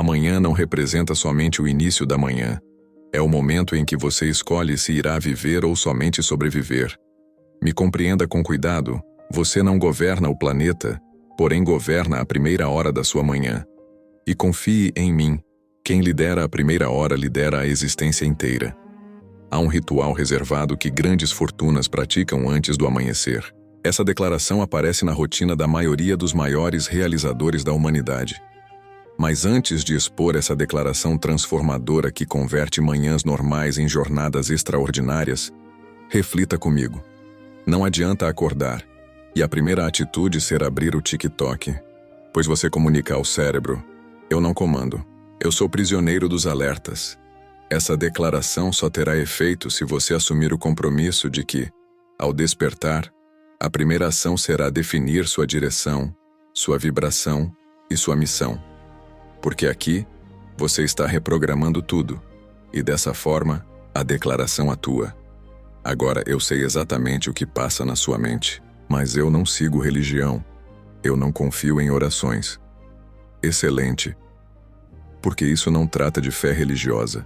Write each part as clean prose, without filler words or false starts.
Amanhã não representa somente o início da manhã. É o momento em que você escolhe se irá viver ou somente sobreviver. Me compreenda com cuidado, você não governa o planeta, porém governa a primeira hora da sua manhã. E confie em mim, quem lidera a primeira hora lidera a existência inteira. Há um ritual reservado que grandes fortunas praticam antes do amanhecer. Essa declaração aparece na rotina da maioria dos maiores realizadores da humanidade. Mas antes de expor essa declaração transformadora que converte manhãs normais em jornadas extraordinárias, reflita comigo. Não adianta acordar, e a primeira atitude ser abrir o TikTok, pois você comunica ao cérebro: eu não comando, eu sou prisioneiro dos alertas. Essa declaração só terá efeito se você assumir o compromisso de que, ao despertar, a primeira ação será definir sua direção, sua vibração e sua missão. Porque aqui, você está reprogramando tudo, e dessa forma, a declaração atua. Agora eu sei exatamente o que passa na sua mente, mas eu não sigo religião. Eu não confio em orações. Excelente. Porque isso não trata de fé religiosa.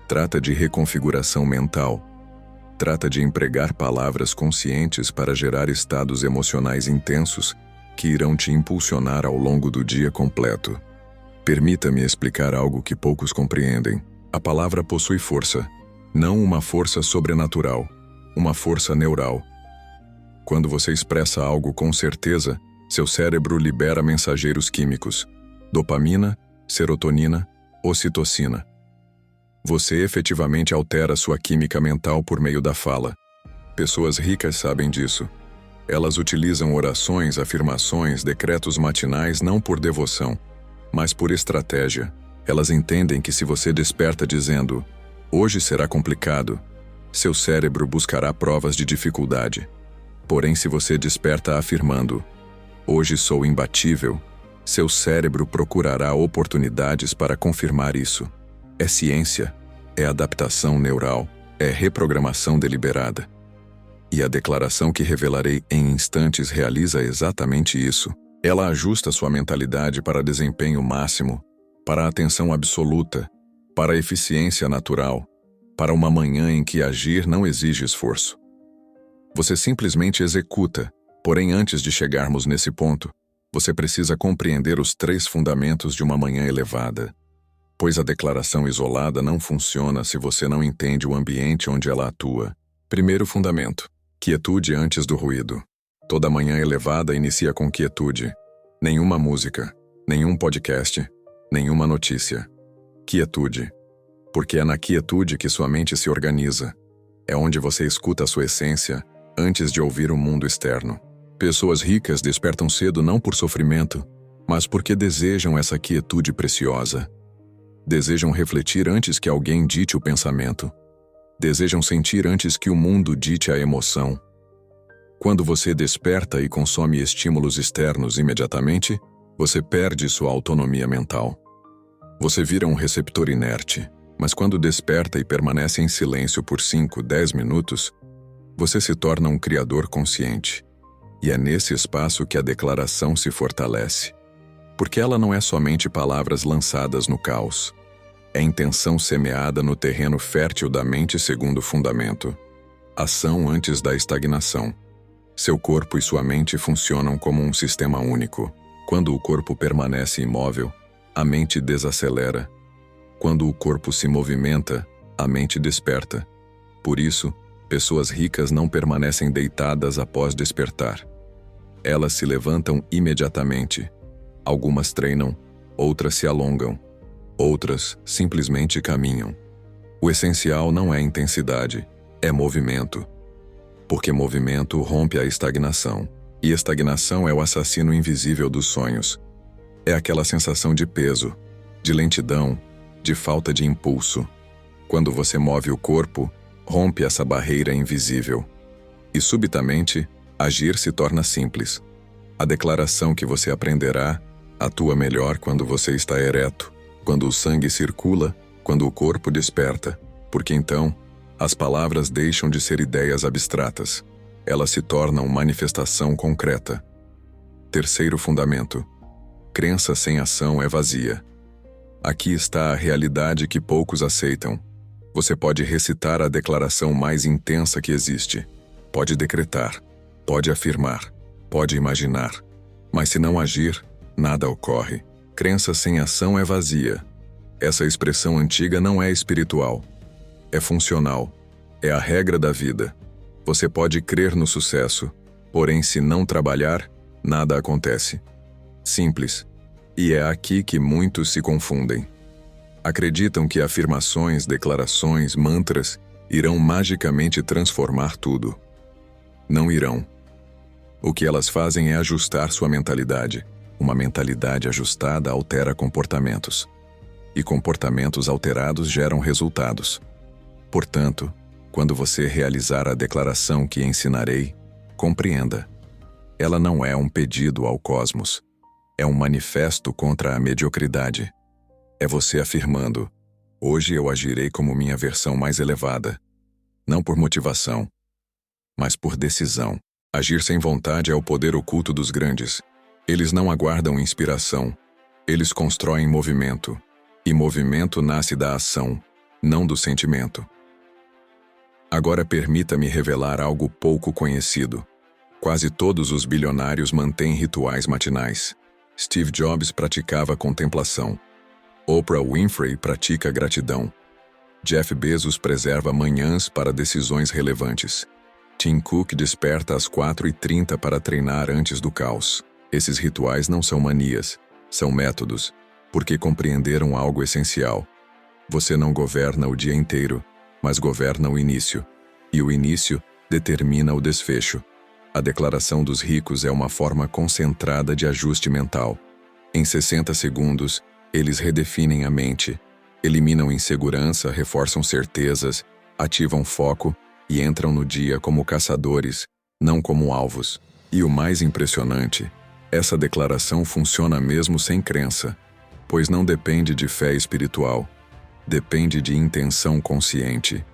Trata de reconfiguração mental. Trata de empregar palavras conscientes para gerar estados emocionais intensos que irão te impulsionar ao longo do dia completo. Permita-me explicar algo que poucos compreendem. A palavra possui força, não uma força sobrenatural, uma força neural. Quando você expressa algo com certeza, seu cérebro libera mensageiros químicos, dopamina, serotonina, ocitocina. Você efetivamente altera sua química mental por meio da fala. Pessoas ricas sabem disso. Elas utilizam orações, afirmações, decretos matinais não por devoção, mas por estratégia. Elas entendem que se você desperta dizendo, hoje será complicado, seu cérebro buscará provas de dificuldade. Porém, se você desperta afirmando, hoje sou imbatível, seu cérebro procurará oportunidades para confirmar isso. É ciência, é adaptação neural, é reprogramação deliberada. E a declaração que revelarei em instantes realiza exatamente isso. Ela ajusta sua mentalidade para desempenho máximo, para a atenção absoluta, para a eficiência natural, para uma manhã em que agir não exige esforço. Você simplesmente executa, porém antes de chegarmos nesse ponto, você precisa compreender os 3 fundamentos de uma manhã elevada. Pois a declaração isolada não funciona se você não entende o ambiente onde ela atua. Primeiro fundamento: quietude antes do ruído. Toda manhã elevada inicia com quietude. Nenhuma música, nenhum podcast, nenhuma notícia. Quietude. Porque é na quietude que sua mente se organiza. É onde você escuta a sua essência antes de ouvir o mundo externo. Pessoas ricas despertam cedo não por sofrimento, mas porque desejam essa quietude preciosa. Desejam refletir antes que alguém dite o pensamento. Desejam sentir antes que o mundo dite a emoção. Quando você desperta e consome estímulos externos imediatamente, você perde sua autonomia mental. Você vira um receptor inerte, mas quando desperta e permanece em silêncio por 5, 10 minutos, você se torna um criador consciente. E é nesse espaço que a declaração se fortalece. Porque ela não é somente palavras lançadas no caos. É intenção semeada no terreno fértil da mente segundo o fundamento. Ação antes da estagnação. Seu corpo e sua mente funcionam como um sistema único. Quando o corpo permanece imóvel, a mente desacelera. Quando o corpo se movimenta, a mente desperta. Por isso, pessoas ricas não permanecem deitadas após despertar. Elas se levantam imediatamente. Algumas treinam, outras se alongam, outras simplesmente caminham. O essencial não é intensidade, é movimento. Porque movimento rompe a estagnação. E estagnação é o assassino invisível dos sonhos. É aquela sensação de peso, de lentidão, de falta de impulso. Quando você move o corpo, rompe essa barreira invisível. E subitamente, agir se torna simples. A declaração que você aprenderá atua melhor quando você está ereto, quando o sangue circula, quando o corpo desperta, porque então, as palavras deixam de ser ideias abstratas. Elas se tornam manifestação concreta. Terceiro fundamento: crença sem ação é vazia. Aqui está a realidade que poucos aceitam. Você pode recitar a declaração mais intensa que existe. Pode decretar, pode afirmar, pode imaginar. Mas se não agir, nada ocorre. Crença sem ação é vazia. Essa expressão antiga não é espiritual. É funcional. É a regra da vida. Você pode crer no sucesso, porém se não trabalhar, nada acontece. Simples. E é aqui que muitos se confundem. Acreditam que afirmações, declarações, mantras irão magicamente transformar tudo. Não irão. O que elas fazem é ajustar sua mentalidade. Uma mentalidade ajustada altera comportamentos. E comportamentos alterados geram resultados. Portanto, quando você realizar a declaração que ensinarei, compreenda. Ela não é um pedido ao cosmos. É um manifesto contra a mediocridade. É você afirmando: hoje eu agirei como minha versão mais elevada. Não por motivação, mas por decisão. Agir sem vontade é o poder oculto dos grandes. Eles não aguardam inspiração. Eles constroem movimento. E movimento nasce da ação, não do sentimento. Agora permita-me revelar algo pouco conhecido. Quase todos os bilionários mantêm rituais matinais. Steve Jobs praticava contemplação. Oprah Winfrey pratica gratidão. Jeff Bezos preserva manhãs para decisões relevantes. Tim Cook desperta às 4h30 para treinar antes do caos. Esses rituais não são manias, são métodos, porque compreenderam algo essencial. Você não governa o dia inteiro, mas governa o início. E o início determina o desfecho. A declaração dos ricos é uma forma concentrada de ajuste mental. Em 60 segundos, eles redefinem a mente, eliminam insegurança, reforçam certezas, ativam foco e entram no dia como caçadores, não como alvos. E o mais impressionante, essa declaração funciona mesmo sem crença, pois não depende de fé espiritual, depende de intenção consciente.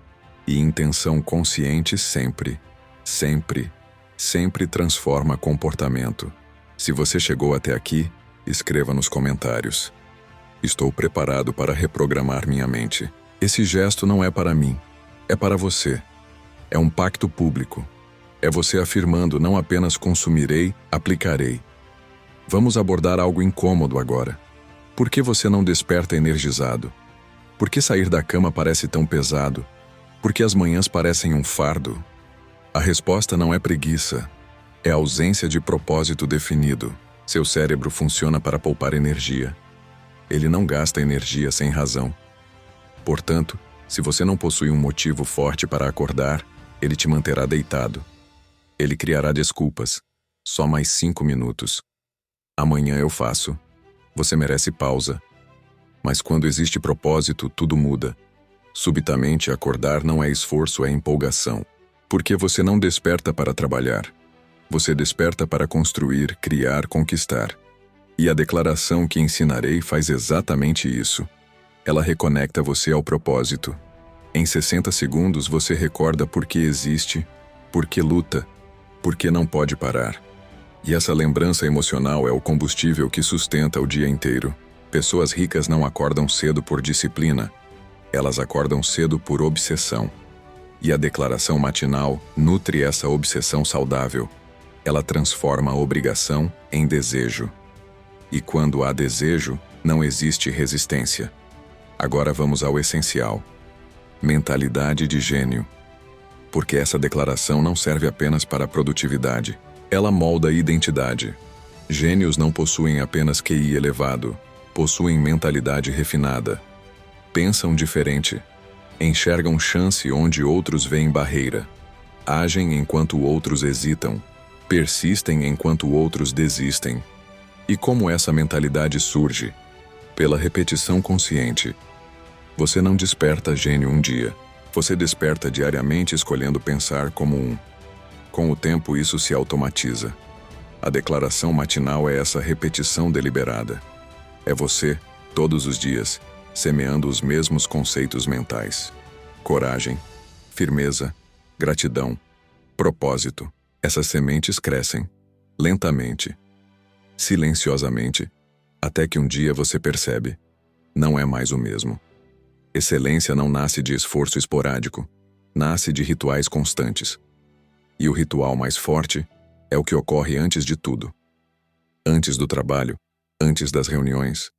E intenção consciente sempre, sempre, sempre transforma comportamento. Se você chegou até aqui, escreva nos comentários: estou preparado para reprogramar minha mente. Esse gesto não é para mim, é para você. É um pacto público. É você afirmando: não apenas consumirei, aplicarei. Vamos abordar algo incômodo agora. Por que você não desperta energizado? Por que sair da cama parece tão pesado? Por que as manhãs parecem um fardo? A resposta não é preguiça, é ausência de propósito definido. Seu cérebro funciona para poupar energia. Ele não gasta energia sem razão. Portanto, se você não possui um motivo forte para acordar, ele te manterá deitado. Ele criará desculpas. Só mais 5 minutos. Amanhã eu faço. Você merece pausa. Mas quando existe propósito, tudo muda. Subitamente, acordar não é esforço, é empolgação. Porque você não desperta para trabalhar. Você desperta para construir, criar, conquistar. E a declaração que ensinarei faz exatamente isso. Ela reconecta você ao propósito. Em 60 segundos você recorda por que existe, por que luta, por que não pode parar. E essa lembrança emocional é o combustível que sustenta o dia inteiro. Pessoas ricas não acordam cedo por disciplina. Elas acordam cedo por obsessão. E a declaração matinal nutre essa obsessão saudável. Ela transforma a obrigação em desejo. E quando há desejo, não existe resistência. Agora vamos ao essencial. Mentalidade de gênio. Porque essa declaração não serve apenas para a produtividade. Ela molda a identidade. Gênios não possuem apenas QI elevado, possuem mentalidade refinada. Pensam diferente. Enxergam chance onde outros veem barreira. Agem enquanto outros hesitam. Persistem enquanto outros desistem. E como essa mentalidade surge? Pela repetição consciente. Você não desperta gênio um dia. Você desperta diariamente escolhendo pensar como um. Com o tempo isso se automatiza. A declaração matinal é essa repetição deliberada. É você, todos os dias, semeando os mesmos conceitos mentais. Coragem, firmeza, gratidão, propósito. Essas sementes crescem, lentamente, silenciosamente, até que um dia você percebe. não é mais o mesmo. Excelência não nasce de esforço esporádico, nasce de rituais constantes. E o ritual mais forte é o que ocorre antes de tudo. Antes do trabalho, antes das reuniões,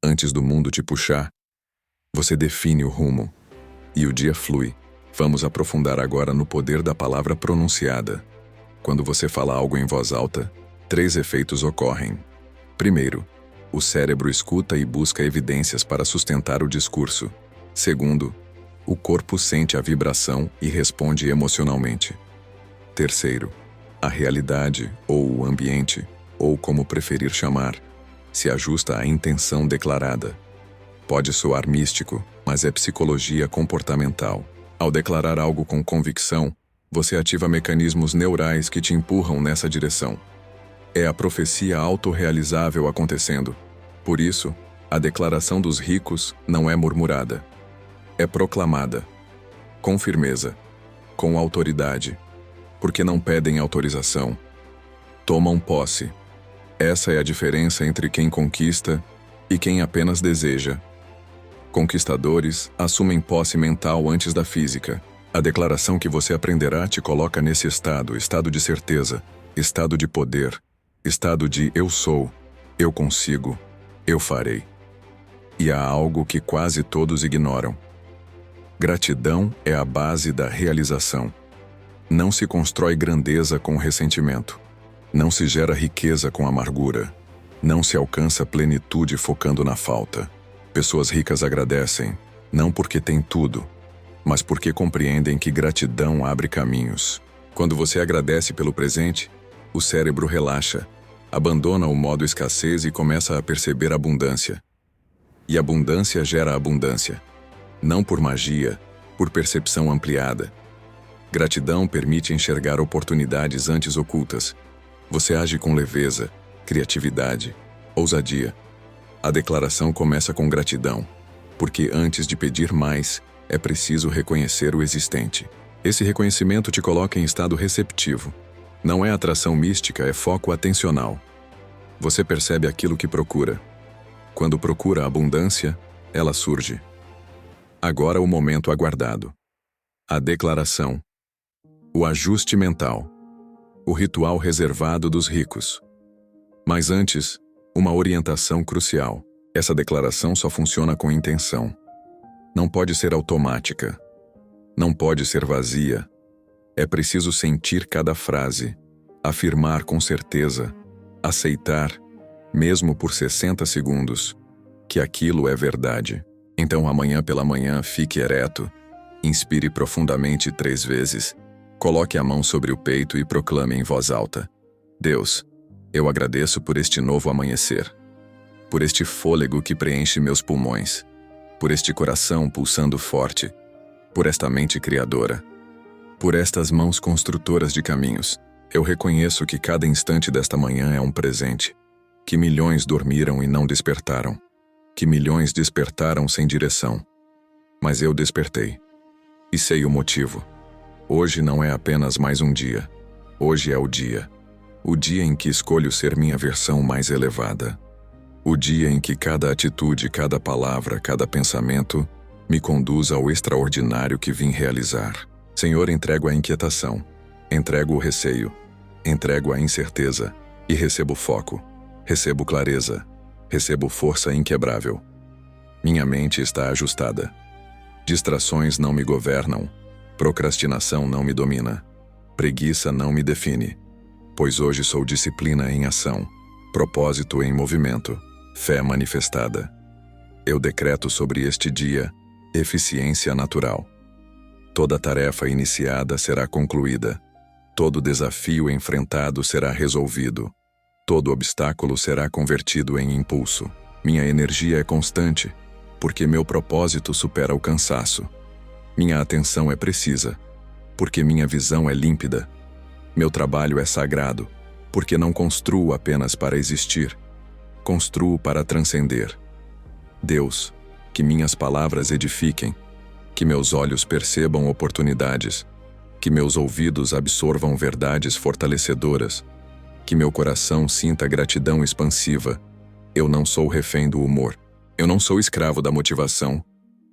antes do mundo te puxar, você define o rumo. E o dia flui. Vamos aprofundar agora no poder da palavra pronunciada. Quando você fala algo em voz alta, 3 efeitos ocorrem. Primeiro, o cérebro escuta e busca evidências para sustentar o discurso. Segundo, o corpo sente a vibração e responde emocionalmente. Terceiro, a realidade, ou o ambiente, ou como preferir chamar, se ajusta à intenção declarada. Pode soar místico, mas é psicologia comportamental. Ao declarar algo com convicção, você ativa mecanismos neurais que te empurram nessa direção. É a profecia autorrealizável acontecendo. Por isso, a declaração dos ricos não é murmurada. É proclamada. Com firmeza. Com autoridade. Porque não pedem autorização. Tomam posse. Essa é a diferença entre quem conquista e quem apenas deseja. Conquistadores assumem posse mental antes da física. A declaração que você aprenderá te coloca nesse estado de certeza, estado de poder, estado de eu sou, eu consigo, eu farei. E há algo que quase todos ignoram. Gratidão é a base da realização. Não se constrói grandeza com ressentimento. Não se gera riqueza com amargura. Não se alcança plenitude focando na falta. Pessoas ricas agradecem, não porque têm tudo, mas porque compreendem que gratidão abre caminhos. Quando você agradece pelo presente, o cérebro relaxa, abandona o modo escassez e começa a perceber abundância. E abundância gera abundância. Não por magia, por percepção ampliada. Gratidão permite enxergar oportunidades antes ocultas. Você age com leveza, criatividade, ousadia. A declaração começa com gratidão, porque antes de pedir mais, é preciso reconhecer o existente. Esse reconhecimento te coloca em estado receptivo. Não é atração mística, é foco atencional. Você percebe aquilo que procura. Quando procura a abundância, ela surge. Agora o momento aguardado. A declaração. O ajuste mental. O ritual reservado dos ricos. Mas antes, uma orientação crucial. Essa declaração só funciona com intenção. Não pode ser automática. Não pode ser vazia. É preciso sentir cada frase, afirmar com certeza, aceitar, mesmo por 60 segundos, que aquilo é verdade. Então amanhã pela manhã fique ereto, inspire profundamente 3 vezes, coloque a mão sobre o peito e proclame em voz alta: Deus, eu agradeço por este novo amanhecer, por este fôlego que preenche meus pulmões, por este coração pulsando forte, por esta mente criadora, por estas mãos construtoras de caminhos. Eu reconheço que cada instante desta manhã é um presente, que milhões dormiram e não despertaram, que milhões despertaram sem direção. Mas eu despertei. E sei o motivo. Hoje não é apenas mais um dia. Hoje é o dia em que escolho ser minha versão mais elevada. O dia em que cada atitude, cada palavra, cada pensamento me conduz ao extraordinário que vim realizar. Senhor, entrego a inquietação, entrego o receio, entrego a incerteza e recebo foco, recebo clareza, recebo força inquebrável. Minha mente está ajustada. Distrações não me governam, procrastinação não me domina, preguiça não me define, pois hoje sou disciplina em ação, propósito em movimento, fé manifestada. Eu decreto sobre este dia eficiência natural. Toda tarefa iniciada será concluída. Todo desafio enfrentado será resolvido. Todo obstáculo será convertido em impulso. Minha energia é constante, porque meu propósito supera o cansaço. Minha atenção é precisa, porque minha visão é límpida. Meu trabalho é sagrado, porque não construo apenas para existir. Construo para transcender. Deus, que minhas palavras edifiquem, que meus olhos percebam oportunidades, que meus ouvidos absorvam verdades fortalecedoras, que meu coração sinta gratidão expansiva. Eu não sou refém do humor. Eu não sou escravo da motivação.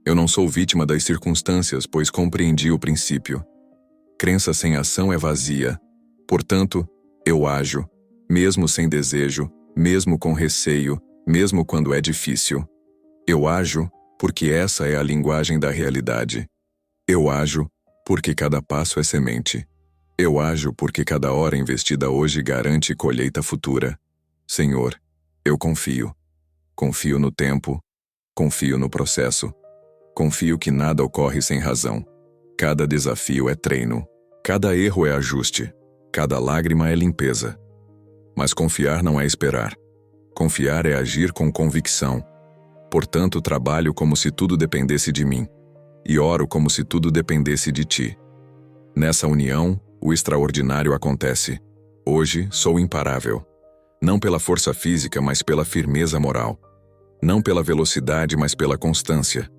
Eu não sou vítima das circunstâncias, pois compreendi o princípio. Crença sem ação é vazia. Portanto, eu ajo, mesmo sem desejo, mesmo com receio, mesmo quando é difícil. Eu ajo porque essa é a linguagem da realidade. Eu ajo porque cada passo é semente. Eu ajo porque cada hora investida hoje garante colheita futura. Senhor, eu confio. Confio no tempo. Confio no processo. Confio que nada ocorre sem razão. Cada desafio é treino. Cada erro é ajuste. Cada lágrima é limpeza. Mas confiar não é esperar. Confiar é agir com convicção. Portanto, trabalho como se tudo dependesse de mim. E oro como se tudo dependesse de ti. Nessa união, o extraordinário acontece. Hoje, sou imparável. Não pela força física, mas pela firmeza moral. Não pela velocidade, mas pela constância.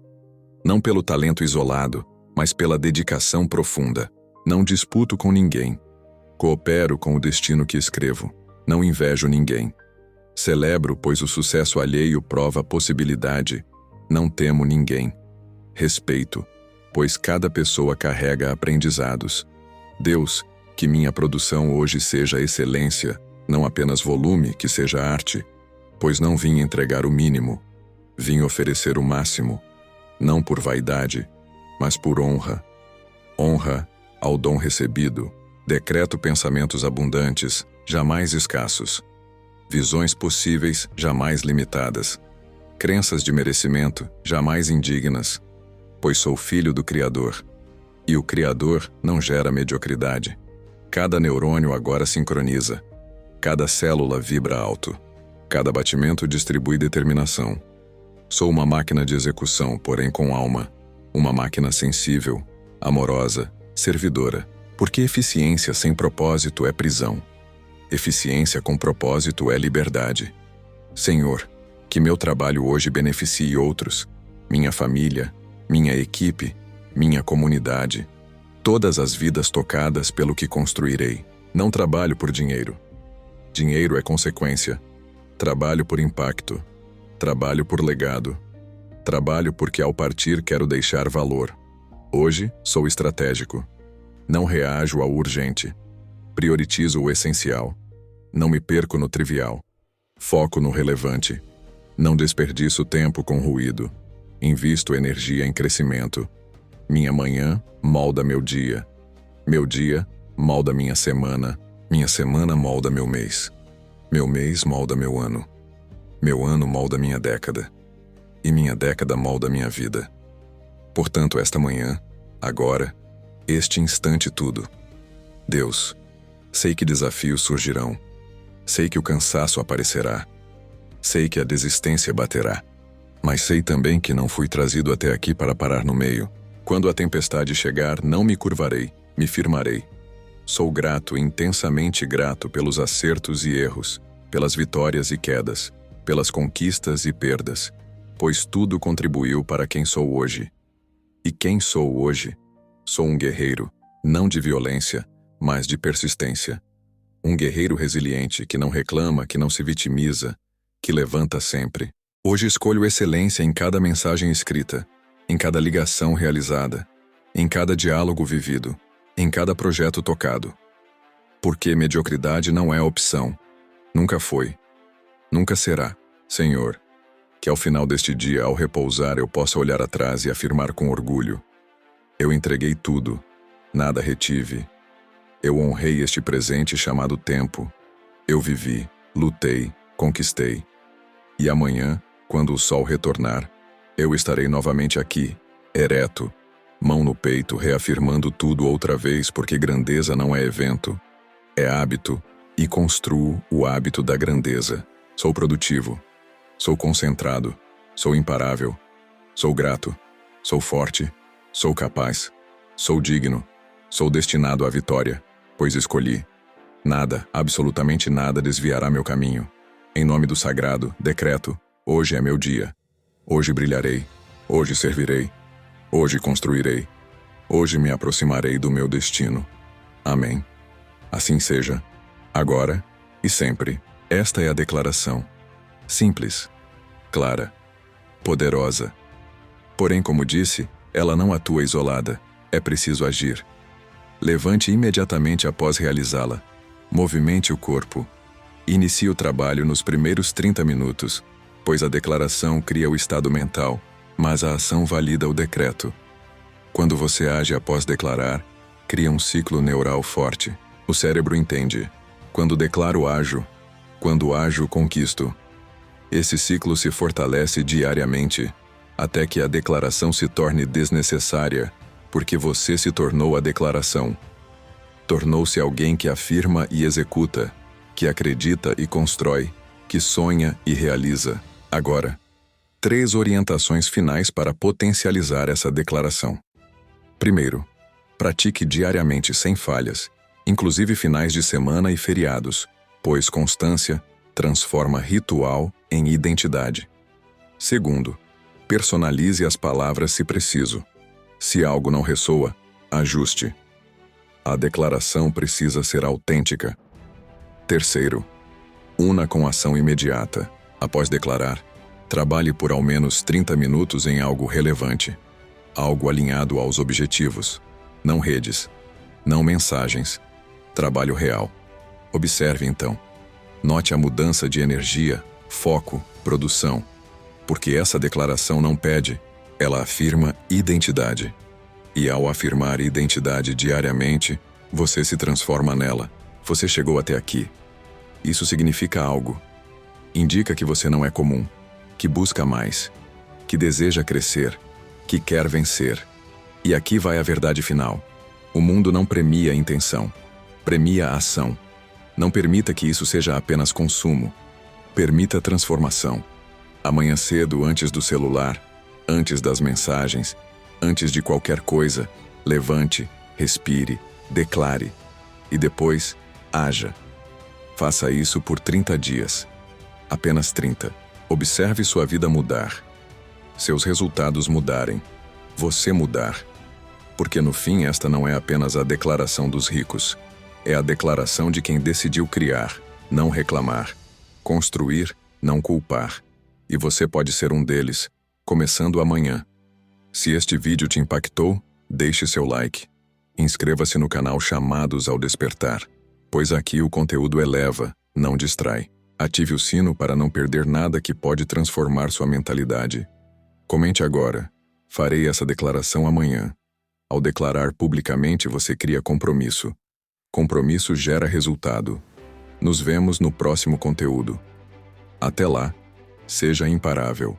Não pelo talento isolado, mas pela dedicação profunda. Não disputo com ninguém. Coopero com o destino que escrevo. Não invejo ninguém. Celebro, pois o sucesso alheio prova a possibilidade. Não temo ninguém. Respeito, pois cada pessoa carrega aprendizados. Deus, que minha produção hoje seja excelência, não apenas volume, que seja arte, pois não vim entregar o mínimo. Vim oferecer o máximo, não por vaidade, mas por honra. Honra ao dom recebido, decreto pensamentos abundantes, jamais escassos. Visões possíveis, jamais limitadas. Crenças de merecimento, jamais indignas. Pois sou filho do Criador. E o Criador não gera mediocridade. Cada neurônio agora sincroniza. Cada célula vibra alto. Cada batimento distribui determinação. Sou uma máquina de execução, porém com alma. Uma máquina sensível, amorosa, servidora. Porque eficiência sem propósito é prisão. Eficiência com propósito é liberdade. Senhor, que meu trabalho hoje beneficie outros, minha família, minha equipe, minha comunidade, todas as vidas tocadas pelo que construirei. Não trabalho por dinheiro. Dinheiro é consequência. Trabalho por impacto. Trabalho por legado. Trabalho porque ao partir quero deixar valor. Hoje sou estratégico. Não reajo ao urgente. Prioritizo o essencial. Não me perco no trivial. Foco no relevante. Não desperdiço tempo com ruído. Invisto energia em crescimento. Minha manhã molda meu dia. Meu dia molda minha semana. Minha semana molda meu mês. Meu mês molda meu ano. Meu ano molda minha década. E minha década molda minha vida. Portanto, esta manhã, agora, este instante tudo. Deus, sei que desafios surgirão. Sei que o cansaço aparecerá. Sei que a desistência baterá. Mas sei também que não fui trazido até aqui para parar no meio. Quando a tempestade chegar, não me curvarei, me firmarei. Sou grato, intensamente grato pelos acertos e erros, pelas vitórias e quedas, pelas conquistas e perdas, pois tudo contribuiu para quem sou hoje. E quem sou hoje? Sou um guerreiro, não de violência, mas de persistência. Um guerreiro resiliente que não reclama, que não se vitimiza, que levanta sempre. Hoje escolho excelência em cada mensagem escrita, em cada ligação realizada, em cada diálogo vivido, em cada projeto tocado. Porque mediocridade não é opção. Nunca foi. Nunca será. Senhor, que ao final deste dia, ao repousar, eu possa olhar atrás e afirmar com orgulho: eu entreguei tudo, nada retive. Eu honrei este presente chamado tempo. Eu vivi, lutei, conquistei. E amanhã, quando o sol retornar, eu estarei novamente aqui, ereto, mão no peito, reafirmando tudo outra vez, porque grandeza não é evento, é hábito, e construo o hábito da grandeza. Sou produtivo, sou concentrado, sou imparável, sou grato, sou forte, sou capaz, sou digno, sou destinado à vitória, pois escolhi. Nada, absolutamente nada desviará meu caminho. Em nome do sagrado, decreto: hoje é meu dia. Hoje brilharei, hoje servirei, hoje construirei, hoje me aproximarei do meu destino. Amém. Assim seja, agora e sempre. Esta é a declaração. Simples, clara, poderosa. Porém, como disse, ela não atua isolada. É preciso agir. Levante imediatamente após realizá-la. Movimente o corpo. Inicie o trabalho nos primeiros 30 minutos, pois a declaração cria o estado mental, mas a ação valida o decreto. Quando você age após declarar, cria um ciclo neural forte. O cérebro entende. Quando declaro, ajo. Quando ajo, conquisto. Esse ciclo se fortalece diariamente, até que a declaração se torne desnecessária, porque você se tornou a declaração. Tornou-se alguém que afirma e executa, que acredita e constrói, que sonha e realiza. Agora, 3 orientações finais para potencializar essa declaração. Primeiro, pratique diariamente sem falhas, inclusive finais de semana e feriados, pois constância transforma ritual em identidade. Segundo, personalize as palavras se preciso. Se algo não ressoa, ajuste. A declaração precisa ser autêntica. Terceiro, una com ação imediata. Após declarar, trabalhe por ao menos 30 minutos em algo relevante, algo alinhado aos objetivos. Não redes, não mensagens, trabalho real. Observe então. Note a mudança de energia, foco, produção. Porque essa declaração não pede, ela afirma identidade. E ao afirmar identidade diariamente, você se transforma nela. Você chegou até aqui. Isso significa algo. Indica que você não é comum, que busca mais, que deseja crescer, que quer vencer. E aqui vai a verdade final. O mundo não premia a intenção, premia a ação. Não permita que isso seja apenas consumo. Permita transformação. Amanhã cedo, antes do celular, antes das mensagens, antes de qualquer coisa, levante, respire, declare. E depois, haja. Faça isso por 30 dias. Apenas 30. Observe sua vida mudar. Seus resultados mudarem. Você mudar. Porque no fim esta não é apenas a declaração dos ricos. É a declaração de quem decidiu criar, não reclamar. Construir, não culpar. E você pode ser um deles, começando amanhã. Se este vídeo te impactou, deixe seu like. Inscreva-se no canal Chamados ao Despertar, pois aqui o conteúdo eleva, não distrai. Ative o sino para não perder nada que pode transformar sua mentalidade. Comente agora. Farei essa declaração amanhã. Ao declarar publicamente, você cria compromisso. Compromisso gera resultado. Nos vemos no próximo conteúdo. Até lá, seja imparável.